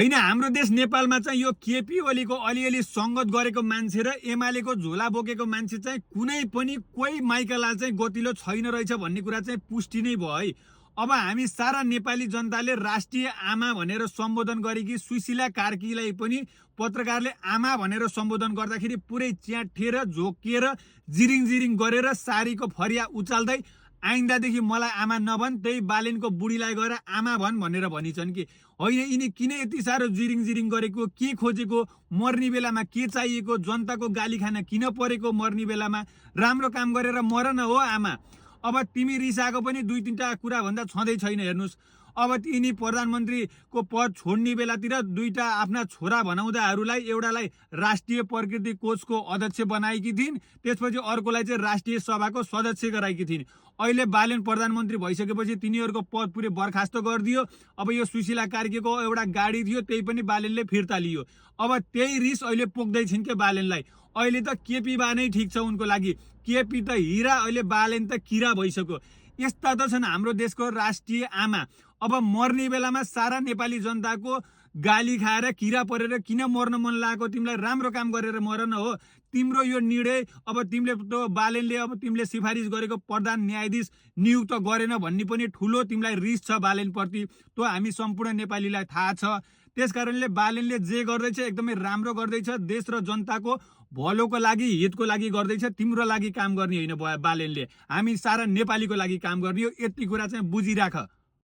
होइन, हाम्रो देश नेपालमा चाहिँ यो केपी ओलीको अलिअलि सङ्गत गरेको मान्छे र एमालेको झोला बोकेको मान्छे चाहिँ कुनै पनि कोही माइकालाल चाहिँ गतिलो छैन रहेछ भन्ने कुरा चाहिँ पुष्टि नै भयो है। अब हामी सारा नेपाली जनताले राष्ट्रिय आमा भनेर सम्बोधन गरेकी सुशीला कार्कीलाई पनि पत्रकारले आमा भनेर सम्बोधन गर्दाखेरि पुरै च्याठेर झोकिएर जिरिङ जिरिङ गरेर सारीको फरिया उचाल्दै आइन्दादेखि मलाई आमा नभन्, त्यही बालेनको बुढीलाई गएर आमा भन् भनेर भनिन्छन् कि होइन। यिनी किन यति साह्रो जिरिङ जिरिङ गरेको, के खोजेको, मर्ने बेलामा के चाहिएको, जनताको गाली खान किन परेको, मर्ने बेलामा राम्रो काम गरेर मर न हो आमा। अब तिमी रिसाएको पनि 2-3टा कुरा भन्दा छँदै छैन। हेर्नुहोस्, अब तिनी प्रधानमन्त्रीको पद छोड्ने बेलातिर 2टा आफ्ना छोरा भनाउँदाहरूलाई एउटालाई राष्ट्रिय प्रकृति कोषको अध्यक्ष बनाएकी थिइन्, त्यसपछि अर्कोलाई चाहिँ राष्ट्रिय सभाको सदस्य गराएकी थिइन्। अहिले बालेन प्रधानमन्त्री भइसकेपछि तिनीहरूको पद पुरै बर्खास्त गरिदियो। अब यो सुशीला कार्कीको एउटा गाडी थियो, त्यही पनि बालेनले फिर्ता लियो। अब त्यही रिस अहिले पोख्दैछिन् के बालेनलाई। अहिले त केपी बा नै ठिक छ उनको लागि। केपी त हिरा, अहिले बालेन त किरा भइसक्यो। यस्ता त छन् हाम्रो देशको राष्ट्रिय आमा। अब मर्ने बेलामा सारा नेपाली जनताको गाली खाएर किरा परेर किन मर्न मन लागेको, तिमीलाई राम्रो काम गरेर मर न हो। तिम्रो यो निर्णय अब तिमीले त बालेनले अब तिमीले सिफारिस गरेको प्रधान न्यायाधीश नियुक्त गरेन भन्ने पनि ठुलो तिमीलाई रिस छ बालेनप्रति, त्यो हामी सम्पूर्ण नेपालीलाई थाहा छ। त्यसकारणले बालेनले जे गर्दैछ एकदमै राम्रो गर्दैछ, देश र जनताको भलोको लागि हितको लागि गर्दैछ। तिम्रो लागि काम गर्ने होइन बालेनले, हामी सारा नेपालीको लागि काम गर्ने हो। यति कुरा चाहिँ बुझिराख।